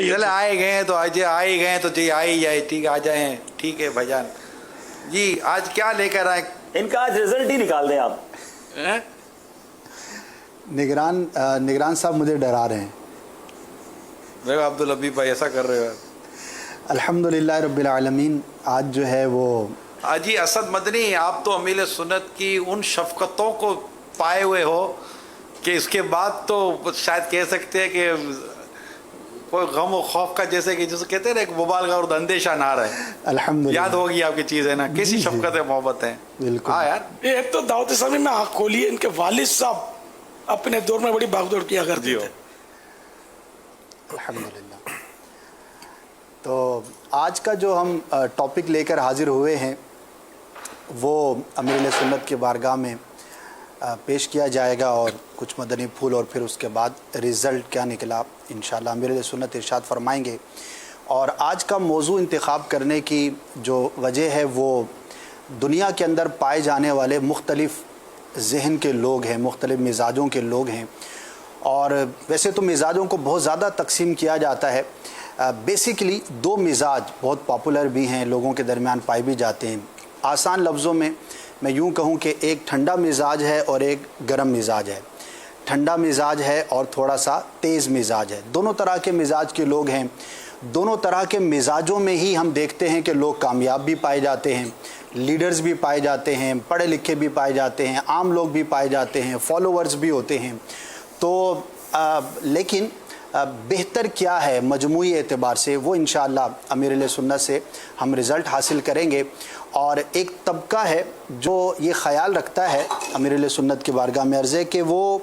चले आए गए हैं तो आज आए गए हैं तो जी आ ही जाए, ठीक आ जाए, ठीक है भाईजान जी। आज क्या लेकर आए? इनका आज रिजल्ट ही निकाल दें आप। निगरान साहब मुझे डरा रहे हैं। देखो अब्दुल हबीब भाई ऐसा कर रहे हो। अल्हम्दुलिल्लाह रब्बिल आलमीन। आज जो है वो जी असद मदनी, आप तो अमील सुन्नत की उन शफकतों को पाए हुए हो कि इसके बाद तो शायद कह सकते हैं कि कोई गम और खौफ का, जैसे कि जिसे कहते हैं ना, एक मुबालगा और अंदेशा ना रहे। अल्हम्दुलिल्लाह याद होगी आपकी चीज़ है ना, कैसी शफकत है, मोहब्बत है। बिल्कुल। हाँ यार, ये तो दावत इस्लामी में आँख खोली है। इनके वालिद साहब अपने दौर में बड़ी भागदौड़ किया करते थे। अल्हम्दुलिल्लाह। तो आज का जो हम टॉपिक लेकर हाजिर हुए हैं वो अमीर सुन्नत की बारगाह में पेश किया जाएगा और कुछ मदनी फूल, और फिर उसके बाद रिज़ल्ट क्या निकला इंशाअल्लाह अमीर सुन्नत इरशाद फरमाएंगे। और आज का मौजू इंतखाब करने की जो वजह है वो दुनिया के अंदर पाए जाने वाले मुख्तलिफ़ ज़हन के लोग हैं, मुख्तलिफ़ मिजाजों के लोग हैं। और वैसे तो मिजाजों को बहुत ज़्यादा तकसीम किया जाता है। बेसिकली दो मिजाज बहुत पॉपुलर भी हैं, लोगों के दरमियान पाए भी जाते हैं। आसान लफ्ज़ों में मैं यूँ कहूँ कि एक ठंडा मिजाज है और एक गर्म मिजाज है। ठंडा मिजाज है और थोड़ा सा तेज़ मिजाज है। दोनों तरह के मिजाज के लोग हैं। दोनों तरह के मिजाजों में ही हम देखते हैं कि लोग कामयाब भी पाए जाते हैं, लीडर्स भी पाए जाते हैं, पढ़े लिखे भी पाए जाते हैं, आम लोग भी पाए जाते हैं, फॉलोवर्स भी होते हैं। तो लेकिन बेहतर क्या है मजमूई एतबार से, वो इंशाअल्लाह अमीर सुन्नत से हम रिज़ल्ट हासिल करेंगे। और एक तबका है जो ये ख़याल रखता है अमीर सुन्नत की बारगाह में अर्ज़ है कि वो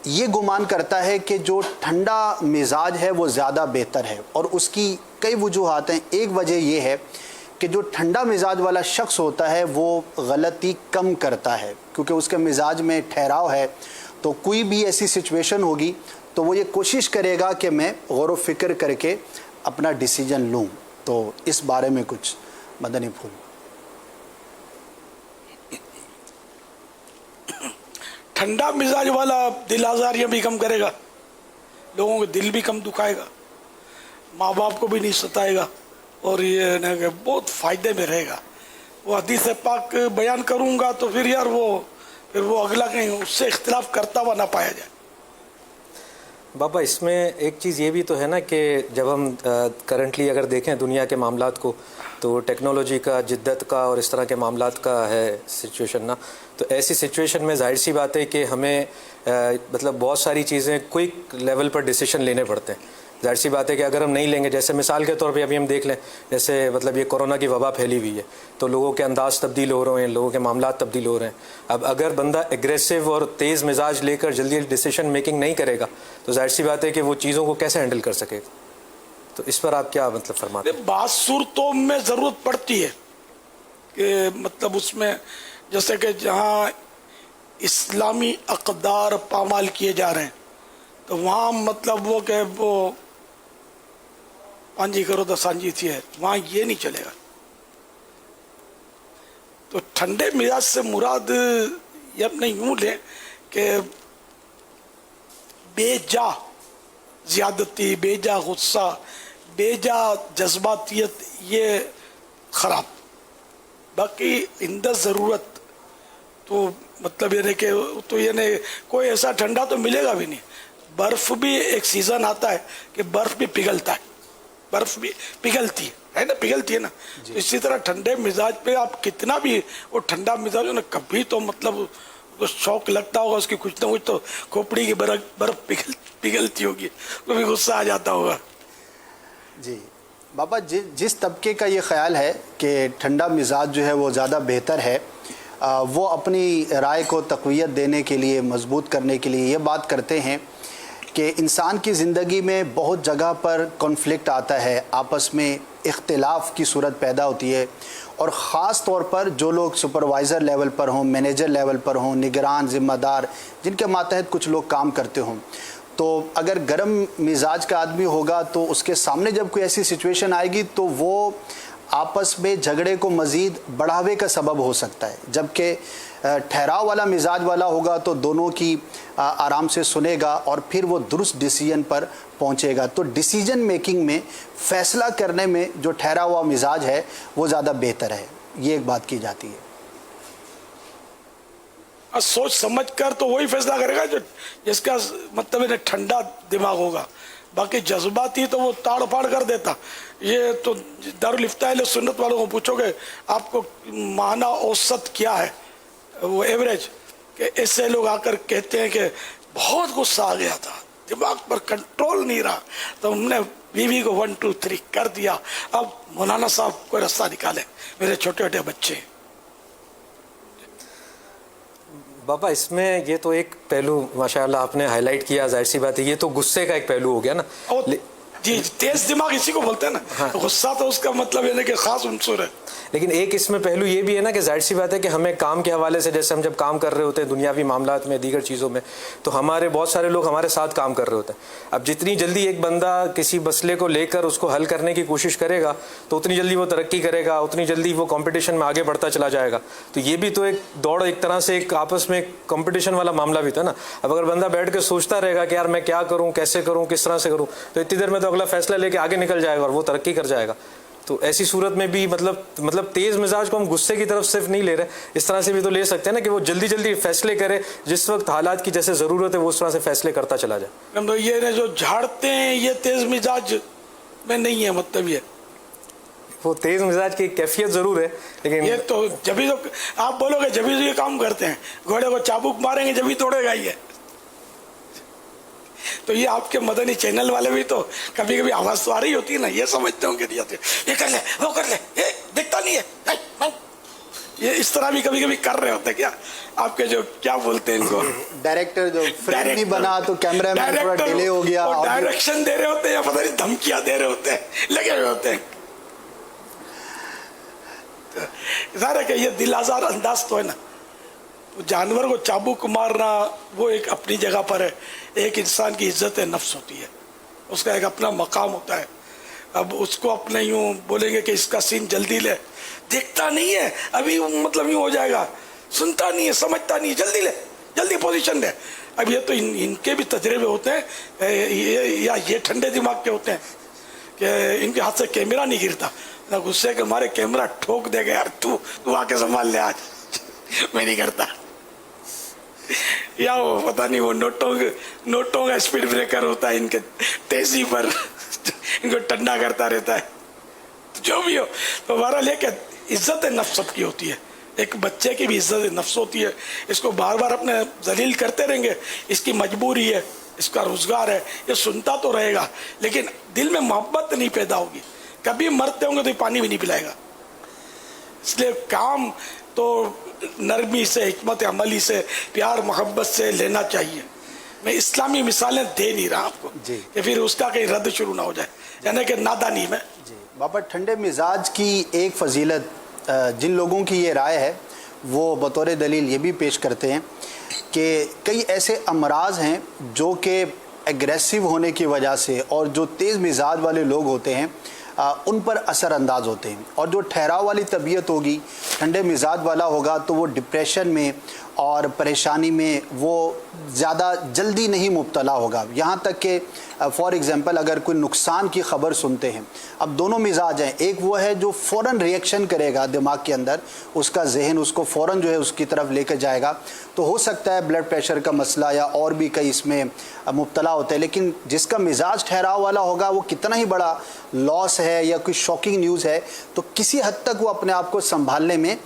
ये गुमान करता है कि जो ठंडा मिजाज है वो ज़्यादा बेहतर है। और उसकी कई वजूहात हैं। एक वजह ये है कि जो ठंडा मिजाज वाला शख्स होता है वो गलती कम करता है, क्योंकि उसके मिजाज में ठहराव है। तो कोई भी ऐसी सिचुएशन होगी तो वो ये कोशिश करेगा कि मैं गौर व फिक्र करके अपना डिसीजन लूँ। तो इस बारे में कुछ मदनी फूल। ठंडा मिजाज वाला दिल आज़ारियाँ भी कम करेगा, लोगों के दिल भी कम दुखाएगा, माँ बाप को भी नहीं सताएगा और ये ना कि बहुत फ़ायदे में रहेगा। वो हदीस पाक बयान करूँगा तो फिर यार फिर वो अगला कहीं उससे इख्तिलाफ करता हुआ ना पाया जाए। बाबा इसमें एक चीज़ ये भी तो है ना कि जब हम करंटली अगर देखें दुनिया के मामलात को, तो टेक्नोलॉजी का, जिद्दत का और इस तरह के मामलात का है सिचुएशन ना, तो ऐसी सिचुएशन में जाहिर सी बात है कि हमें मतलब बहुत सारी चीज़ें क्विक लेवल पर डिसीजन लेने पड़ते हैं। जाहिर सी बात है कि अगर हम नहीं लेंगे, जैसे मिसाल के तौर पे अभी हम देख लें, जैसे मतलब ये कोरोना की वबा फैली हुई है तो लोगों के अंदाज तब्दील हो रहे हैं, लोगों के मामलात तब्दील हो रहे हैं। अब अगर बंदा एग्रेसिव और तेज़ मिजाज लेकर जल्दी डिसीजन मेकिंग नहीं करेगा तो जाहिर सी बात है कि वो चीज़ों को कैसे हैंडल कर सकेगा। तो इस पर आप क्या मतलब फरमाते हैं? बात सूरतों में ज़रूरत पड़ती है कि मतलब उसमें जैसे कि जहाँ इस्लामी अक़दार पामाल किए जा रहे हैं तो वहाँ मतलब वो कि वो पांजी करो तो सांझी थी है, वहाँ ये नहीं चलेगा। तो ठंडे मिजाज से मुराद ये अपने यूँ लें कि बेजा ज़्यादती, बेजा गुस्सा, बेजा जज्बातियत, ये ख़राब। बाकी इंद ज़रूरत तो मतलब ये नहीं कि तो ये नहीं, कोई ऐसा ठंडा तो मिलेगा भी नहीं। बर्फ़ भी एक सीज़न आता है कि बर्फ़ भी पिघलता है, बर्फ़ भी पिघलती है ना, पिघलती है ना। तो इसी तरह ठंडे मिजाज पे आप कितना भी वो ठंडा मिजाज हो ना, कभी तो मतलब उसको शौक लगता होगा उसकी, कुछ ना कुछ तो खोपड़ी की बर्फ़ पिघलती होगी, कभी गुस्सा आ जाता होगा। जी बाबा, जिस तबके का ये ख्याल है कि ठंडा मिजाज जो है वो ज़्यादा बेहतर है, वो अपनी राय को तक़वियत देने के लिए, मजबूत करने के लिए ये बात करते हैं कि इंसान की ज़िंदगी में बहुत जगह पर कॉन्फ्लिक्ट आता है, आपस में इख्तिलाफ़ की सूरत पैदा होती है। और ख़ास तौर पर जो लोग सुपरवाइज़र लेवल पर हों, मैनेजर लेवल पर हों, निगरान, ज़िम्मेदार, जिनके मातहत कुछ लोग काम करते हों, तो अगर गर्म मिजाज का आदमी होगा तो उसके सामने जब कोई ऐसी सिचुएशन आएगी तो वो आपस में झगड़े को मज़ीद बढ़ावे का सबब हो सकता है। जबकि ठहराव वाला मिजाज वाला होगा तो दोनों की आराम से सुनेगा और फिर वो दुरुस्त डिसीजन पर पहुंचेगा। तो डिसीजन मेकिंग में, फैसला करने में जो ठहरा हुआ मिजाज है वो ज़्यादा बेहतर है, ये एक बात की जाती है। सोच समझ कर तो वही फैसला करेगा जो जिसका मतलब इन्हें ठंडा दिमाग होगा। बाकी जज्बाती तो वो ताड़ फाड़ कर देता। ये तो दारुल इफ्ता अहले सुन्नत वालों को पूछोगे आपको माना औसत क्या है, वो एवरेज, कि ऐसे लोग आकर कहते हैं कि बहुत गुस्सा आ गया था, दिमाग पर कंट्रोल नहीं रहा, तो हमने बीवी को 1 2 3 कर दिया, अब मौलाना साहब कोई रास्ता निकाले, मेरे छोटे छोटे बच्चे। बाबा इसमें ये तो एक पहलू माशाअल्लाह आपने हाईलाइट किया, जाहिर सी बात है ये तो गुस्से का एक पहलू हो गया ना। जी, तेज दिमाग इसी को बोलते हैं ना। हाँ। गुस्सा तो उसका मतलब है कि खास उनसुर है। लेकिन एक इसमें पहलू ये भी है ना कि जाहिर सी बात है कि हमें काम के हवाले से, जैसे हम जब काम कर रहे होते हैं दुनियावी मामलात में, दीगर चीज़ों में, तो हमारे बहुत सारे लोग हमारे साथ काम कर रहे होते हैं। अब जितनी जल्दी एक बंदा किसी मसले को लेकर उसको हल करने की कोशिश करेगा तो उतनी जल्दी वो तरक्की करेगा, उतनी जल्दी वो कंपटीशन में आगे बढ़ता चला जाएगा। तो ये भी तो एक दौड़, एक तरह से एक आपस में कंपटीशन वाला मामला भी था ना। अब अगर बंदा बैठ के सोचता रहेगा कि यार मैं क्या करूँ, कैसे करूँ, किस तरह से करूँ, तो इतनी देर में तो अगला फैसला लेके आगे निकल जाएगा और वो तरक्की कर जाएगा। तो ऐसी सूरत में भी मतलब तेज मिजाज को हम गुस्से की तरफ सिर्फ नहीं ले रहे, इस तरह से भी तो ले सकते हैं ना कि वो जल्दी जल्दी फैसले करे, जिस वक्त हालात की जैसे ज़रूरत है वो उस तरह से फैसले करता चला जाए। तो ये जो झाड़ते हैं ये तेज मिजाज में नहीं है, मतलब ये वो तेज मिजाज की कैफियत ज़रूर है, लेकिन ये तो जब भी तो आप बोलोगे जब भी तो ये काम करते हैं, घोड़े को चाबुक मारेंगे जब भी तोड़ेगा ये। तो ये आपके मदनी चैनल वाले भी तो कभी कभी आवाज तो आ रही होती है ना, ये समझते होंगे ये कर ले, वो कर ले, ये दिखता नहीं है, ये इस तरह भी कभी कभी कर रहे होते क्या आपके जो क्या बोलते हैं इनको, डायरेक्टर जो फ्रेम नहीं बना तो कैमरामैन थोड़ा डिले हो गया, डायरेक्शन दे रहे होते हैं या पता नहीं धमकियां दे रहे होते हैं, लगे हुए होते हैं। ज़ाहिर है कि ये दिल आज़ार अंदाज तो है ना। जानवर को चाबुक मारना वो एक अपनी जगह पर है, एक इंसान की इज्जत नफ्स होती है, उसका एक अपना मकाम होता है। अब उसको अपने यूँ बोलेंगे कि इसका सीन जल्दी ले, देखता नहीं है अभी, मतलब यूँ हो जाएगा, सुनता नहीं है, समझता नहीं है, जल्दी ले, जल्दी पोजीशन ले। अब ये तो इनके भी तजर्बे होते हैं, ये ठंडे दिमाग के होते हैं कि इनके हाथ से कैमरा नहीं गिरता ना, गुस्से के मारे कैमरा ठोक देगा, यार तू आके संभाल ले आज, मैं नहीं करता। या वो पता नहीं वो नोटों का स्पीड ब्रेकर होता है इनके तेजी पर, इनको ठंडा करता रहता है। तो जो भी हो, तो हमारा लेके इज्जत नफ्स की होती है, एक बच्चे की भी इज्जत नफ्स होती है। इसको बार बार अपने जलील करते रहेंगे, इसकी मजबूरी है, इसका रोजगार है, ये सुनता तो रहेगा लेकिन दिल में मोहब्बत नहीं पैदा होगी। कभी मरते होंगे तो ये पानी भी नहीं पिलाएगा। इसलिए काम तो नरमी से, हिकमत अमली से, प्यार मोहब्बत से लेना चाहिए। मैं इस्लामी मिसालें दे नहीं रहा आपको कि फिर उसका कहीं रद्द शुरू ना हो जाए, यानी कि नादानी में। बाबा ठंडे मिजाज की एक फजीलत जिन लोगों की ये राय है वो बतौर दलील ये भी पेश करते हैं कि कई ऐसे अमराज हैं जो कि एग्रेसिव होने की वजह से और जो तेज़ मिजाज वाले लोग होते हैं उन पर असर अंदाज होते हैं, और जो ठहराव वाली तबीयत होगी, ठंडे मिजाज वाला होगा तो वो डिप्रेशन में और परेशानी में वो ज़्यादा जल्दी नहीं मुब्तला होगा। यहाँ तक कि फॉर एग्ज़ाम्पल अगर कोई नुकसान की ख़बर सुनते हैं, अब दोनों मिजाज हैं, एक वो है जो फ़ौरन रिएक्शन करेगा दिमाग के अंदर, उसका जहन उसको फ़ौरन जो है उसकी तरफ लेकर जाएगा, तो हो सकता है ब्लड प्रेशर का मसला या और भी कई इसमें मुब्तला होते हैं। लेकिन जिसका मिजाज ठहराव वाला होगा, वो कितना ही बड़ा लॉस है या कोई शॉकिंग न्यूज़ है तो किसी हद तक वो अपने आप को संभालने में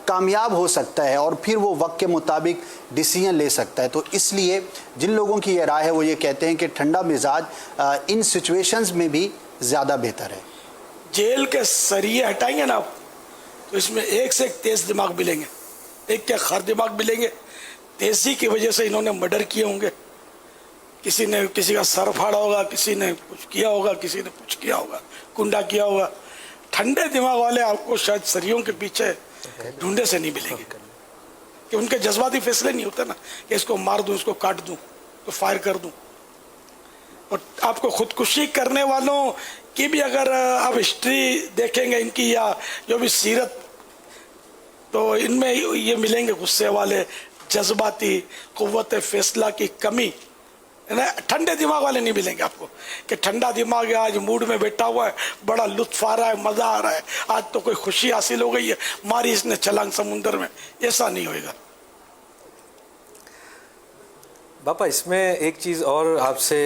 कामयाब हो सकता है और फिर वो वक्त के मुताबिक डिसीजन ले सकता है। तो इसलिए जिन लोगों की ये राय है वो ये कहते हैं कि ठंडा मिजाज इन सिचुएशंस में भी ज़्यादा बेहतर है। जेल के सरिये हटाएंगे ना आप, तो इसमें एक से एक तेज़ दिमाग मिलेंगे, एक क्या खर दिमाग मिलेंगे। तेज़ी की वजह से इन्होंने मर्डर किए होंगे, किसी ने किसी का सर फाड़ा होगा, किसी ने कुछ किया होगा, किसी ने कुछ किया होगा, कुंडा किया होगा। ठंडे दिमाग वाले आपको शायद सरियों के पीछे ढूंढे से नहीं मिलेंगे, कि उनके जज्बाती फैसले नहीं होते ना कि इसको मार दूं, इसको काट दूं, तो फायर कर दूं। और आपको खुदकुशी करने वालों की भी अगर आप हिस्ट्री देखेंगे इनकी या जो भी सीरत, तो इनमें ये मिलेंगे गुस्से वाले, जज्बाती क़ुव्वत फैसला की कमी है ना, ठंडे दिमाग वाले नहीं मिलेंगे आपको कि ठंडा दिमाग है, आज मूड में बैठा हुआ है, बड़ा लुत्फ आ रहा है, मज़ा आ रहा है, आज तो कोई खुशी हासिल हो गई है, मारी इसने छलांग समुंदर में, ऐसा नहीं होएगा। बापा इसमें एक चीज़ और आपसे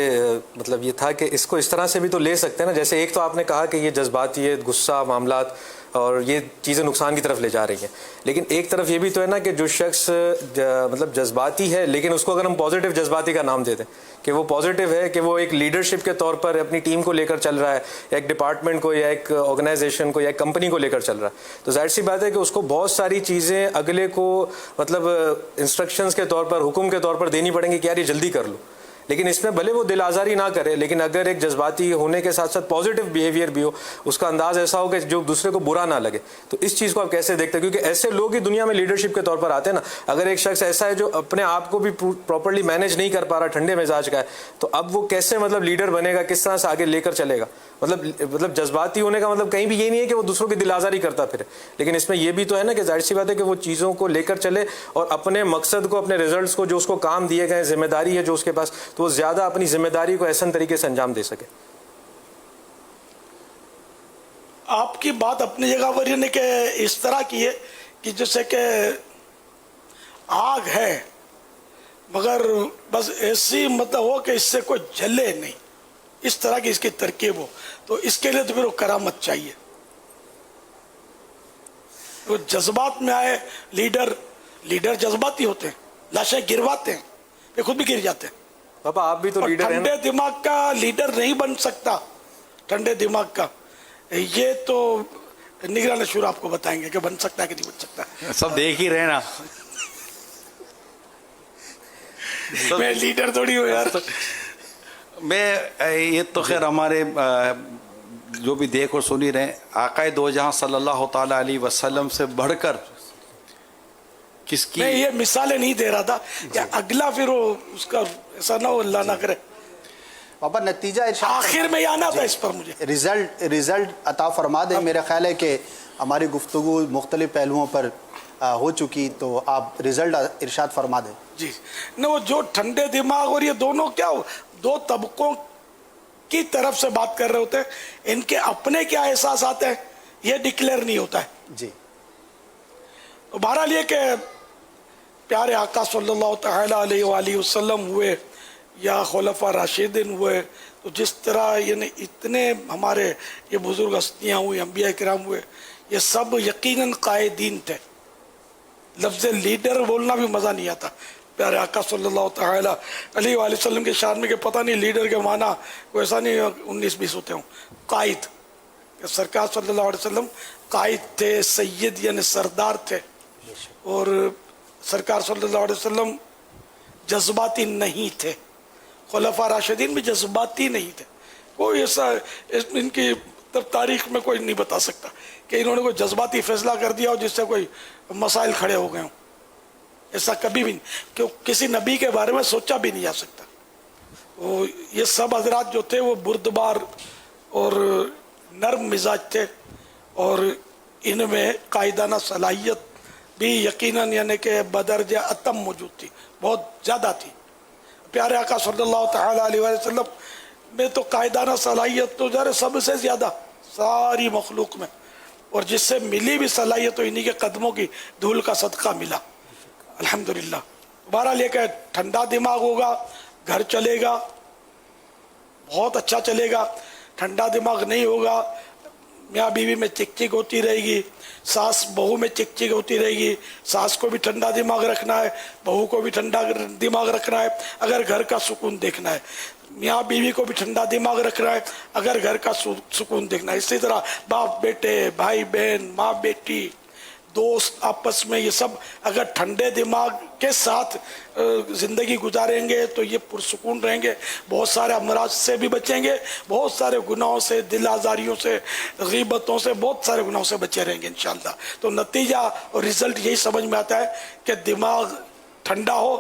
मतलब ये था कि इसको इस तरह से भी तो ले सकते हैं ना, जैसे एक तो आपने कहा कि ये जज्बातियत, गुस्सा, मामलात और ये चीज़ें नुकसान की तरफ ले जा रही हैं, लेकिन एक तरफ ये भी तो है ना कि जो शख्स मतलब जज्बाती है, लेकिन उसको अगर हम पॉजिटिव जज्बाती का नाम दे दें कि वो पॉजिटिव है, कि वो एक लीडरशिप के तौर पर अपनी टीम को लेकर चल रहा है, या एक डिपार्टमेंट को या एक ऑर्गेनाइजेशन को या एक कंपनी को लेकर चल रहा है, तो जाहिर सी बात है कि उसको बहुत सारी चीज़ें अगले को मतलब इंस्ट्रक्शंस के तौर पर, हुक्म के तौर पर देनी पड़ेंगी कि यार ये जल्दी कर लो। लेकिन इसमें भले वो दिल आज़ारी ना करे, लेकिन अगर एक जज्बाती होने के साथ साथ पॉजिटिव बिहेवियर भी हो, उसका अंदाज ऐसा हो कि जो दूसरे को बुरा ना लगे, तो इस चीज़ को आप कैसे देखते हैं? क्योंकि ऐसे लोग ही दुनिया में लीडरशिप के तौर पर आते हैं ना। अगर एक शख्स ऐसा है जो अपने आप को भी प्रॉपर्ली मैनेज नहीं कर पा रहा, ठंडे मिजाज का है, तो अब वो कैसे मतलब लीडर बनेगा, किस तरह से आगे लेकर चलेगा? मतलब जज्बाती होने का मतलब कहीं भी ये नहीं है कि वो दूसरों की दिल आज़ारी करता फिरे, लेकिन इसमें ये भी तो है ना कि जाहिर सी बात है कि वो चीज़ों को लेकर चले और अपने मकसद को, अपने रिजल्ट्स को, जो उसको काम दिए गए, जिम्मेदारी है जो उसके पास, तो वो ज़्यादा अपनी जिम्मेदारी को ऐसा तरीके से अंजाम दे सके। आपकी बात अपनी जगह पर यानी कि इस तरह की है कि जैसे कि आग है मगर बस ऐसी मतलब हो कि इससे कोई जले नहीं, इस तरह की इसकी तरकीब हो, तो इसके लिए तो फिर वो करामत चाहिए। वो जज्बात में आए लीडर जज्बाती होते हैं, लाशें गिरवाते हैं, वे खुद भी गिर जाते हैं। पापा आप भी तो लीडर हैं। ठंडे दिमाग का लीडर नहीं बन सकता, ठंडे दिमाग का, ये तो निगरान शूर आपको बताएंगे कि बन सकता है कि नहीं बन सकता। सब देख ही रहे ना। मैं लीडर थोड़ी हूँ यार। मैं ये तो खैर हमारे जो भी देख और सुनी रहे, आकाए दो जहां सल्लल्लाहु ताला अलैहि वसल्लम से बढ़कर किसकी, मैं ये मिसालें नहीं दे रहा था कि अगला फिर वो उसका ऐसा ना हो, अल्लाह ना करे। पापा नतीजा इरशाद आखिर में आना था इस पर मुझे रिजल्ट अता फरमा दे। मेरा ख्याल है कि हमारी गुफ्तगू मुख्तलिफ पहलुओं पर हो चुकी, तो आप रिजल्ट इरशाद फरमा दें। जी न, वो जो ठंडे दिमाग और ये दोनों क्या हो, दो तबकों की तरफ से बात कर रहे होते हैं, इनके अपने क्या एहसास आते हैं ये डिक्लेयर नहीं होता है। जी तो बहरहाल ये कि प्यारे आका सल्लल्लाहु तआला अलैहि वसल्लम हुए या खुलफा राशिदीन हुए, तो जिस तरह यानी इतने हमारे ये बुजुर्ग हस्तियाँ हुई, अंबिया किराम हुए, ये सब यकीनन कायदीन थे। लफ्ज़ लीडर बोलना भी मज़ा नहीं आता। प्यारे आका सल्लल्लाहु तआला अलैहि वसल्लम के शान में कि पता नहीं लीडर के माना कोई ऐसा नहीं 19-20 होते हों, कायद, सरकार सल्लल्लाहु अलैहि वसल्लम कायद थे, सैयद यानी सरदार थे, और सरकार सल्लल्लाहु अलैहि वसल्लम जज्बाती नहीं थे, खुलफा राशिदीन भी जज्बाती नहीं थे। कोई ऐसा इनकी तब तारीख में कोई नहीं बता सकता कि इन्होंने कोई जज्बाती फैसला कर दिया हो जिससे कोई मसाइल खड़े हो गए हों, ऐसा कभी भी नहीं, क्यों किसी नबी के बारे में सोचा भी नहीं जा सकता। वो ये सब हजरात जो थे वो बुर्दबार और नर्म मिजाज थे, और इनमें कायदाना सलाहियत भी यकीनन यानी कि बदरजा अतम मौजूद थी, बहुत ज़्यादा थी। प्यारे आका सल्लल्लाहु तआला अलैहि वसल्लम में तो कायदाना सलाहियत तो ज़रा सबसे ज़्यादा सारी मखलूक में, और जिससे मिली भी सलाहियत तो इन्हीं के कदमों की धूल का सदका मिला, अल्हम्दुलिल्लाह। बहरहाल ये कि ठंडा दिमाग होगा, घर चलेगा, बहुत अच्छा चलेगा। ठंडा दिमाग नहीं होगा, मियाँ बीवी में चिक होती रहेगी, सास बहू में चिक होती रहेगी, सास को भी ठंडा दिमाग रखना है, बहू को भी ठंडा दिमाग रखना है अगर घर का सुकून देखना है, मियाँ बीवी को भी ठंडा दिमाग रखना है अगर घर का सुकून देखना है। इसी तरह बाप बेटे, भाई बहन, माँ बेटी, दोस्त आपस में, ये सब अगर ठंडे दिमाग के साथ ज़िंदगी गुजारेंगे तो ये पुरसुकून रहेंगे, बहुत सारे अमराज से भी बचेंगे, बहुत सारे गुनाहों से, दिल आज़ारियों से, गीबतों से, बहुत सारे गुनाहों से बचे रहेंगे इंशाअल्लाह। तो नतीजा और रिज़ल्ट यही समझ में आता है कि दिमाग ठंडा हो,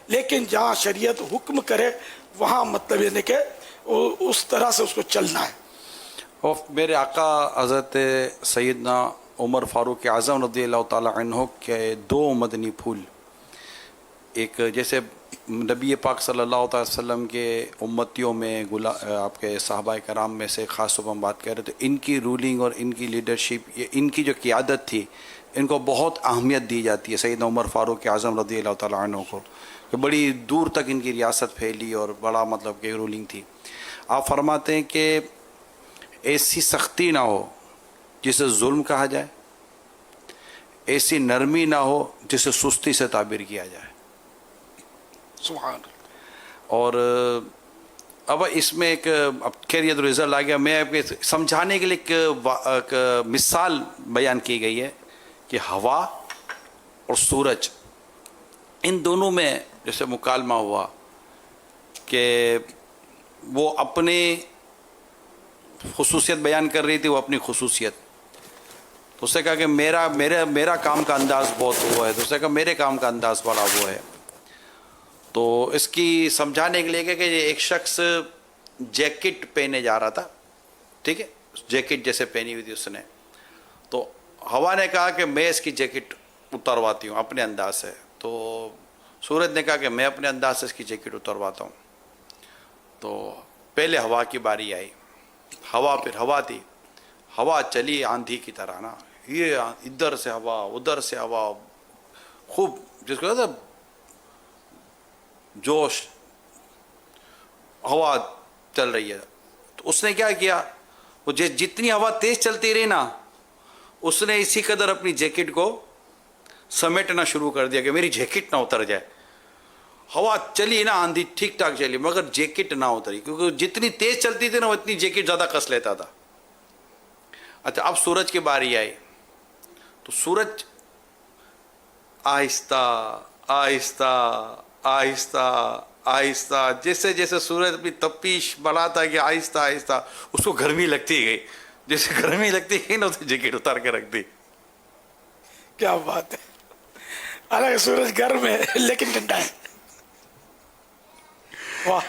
लेकिन जहाँ शरीयत हुक्म करे वहाँ मतलब ये नहीं कि उस तरह से उसको चलना है। और मेरे आका हज़रत सैयदना उमर फ़ारूक आज़म रज़ियल्लाहु ताला अन्हु के दो मदनी फूल, ایک جیسے نبی پاک صلی اللہ علیہ وسلم کے امتیوں میں آپ کے صحابہ کرام میں سے خاص طور پر ہم بات کر رہے تو ان کی رولنگ اور ان کی لیڈرشپ، ان کی جو قیادت تھی، ان کو بہت اہمیت دی جاتی ہے سیدنا عمر فاروق اعظم رضی اللہ تعالیٰ عنہ کو، کہ بڑی دور تک ان کی ریاست پھیلی اور بڑا مطلب کہ رولنگ تھی. آپ فرماتے ہیں کہ ایسی سختی نہ ہو جسے ظلم کہا جائے، ایسی نرمی نہ ہو جسے سستی سے تعبیر کیا جائے. سبحان. اور اب اس میں ایک اب خیر یہ تو رزلٹ آ گیا، میں آپ کے سمجھانے کے لیے ایک مثال بیان کی گئی ہے کہ ہوا اور سورج ان دونوں میں جیسے مکالمہ ہوا کہ وہ اپنی خصوصیت بیان کر رہی تھی، وہ اپنی خصوصیت، تو اس نے کہا کہ میرا کام کا انداز بہت وہ ہے، تو اس نے کہا میرے کام کا انداز بڑا وہ ہے. تو اس کی سمجھانے کے لیے کہ ایک شخص جیکٹ پہنے جا رہا تھا، ٹھیک ہے، جیکٹ جیسے پہنی ہوئی تھی اس نے، تو ہوا نے کہا کہ میں اس کی جیکٹ اترواتی ہوں اپنے انداز سے، تو سورج نے کہا کہ میں اپنے انداز سے اس کی جیکٹ اترواتا ہوں. تو پہلے ہوا کی باری آئی، پھر ہوا تھی، ہوا چلی آندھی کی طرح نا، یہ ادھر سے ہوا ادھر سے ہوا، خوب جس کو کہتے ہیں جوش، ہوا چل رہی ہے. تو اس نے کیا کیا، وہ جتنی ہوا تیز چلتی رہی نا، اس نے اسی قدر اپنی جیکٹ کو سمیٹنا شروع کر دیا کہ میری جیکٹ نہ اتر جائے. ہوا چلی نا، آندھی ٹھیک ٹھاک چلی، مگر جیکٹ نہ اتری، کیونکہ جتنی تیز چلتی تھی نا اتنی جیکٹ زیادہ کس لیتا تھا. اچھا اب سورج کی باری آئی، تو سورج آہستہ آہستہ آہستہ آہستہ، جیسے جیسے سورج اپنی تپیش بڑھاتا کہ آہستہ آہستہ اس کو گرمی لگتی گئی، جیسے گرمی لگتی گئی نا اسے جیکٹ اتار کے رکھ دی. کیا بات ہے. حالانکہ سورج گرم ہے لیکن ٹھنڈا ہے. واہ.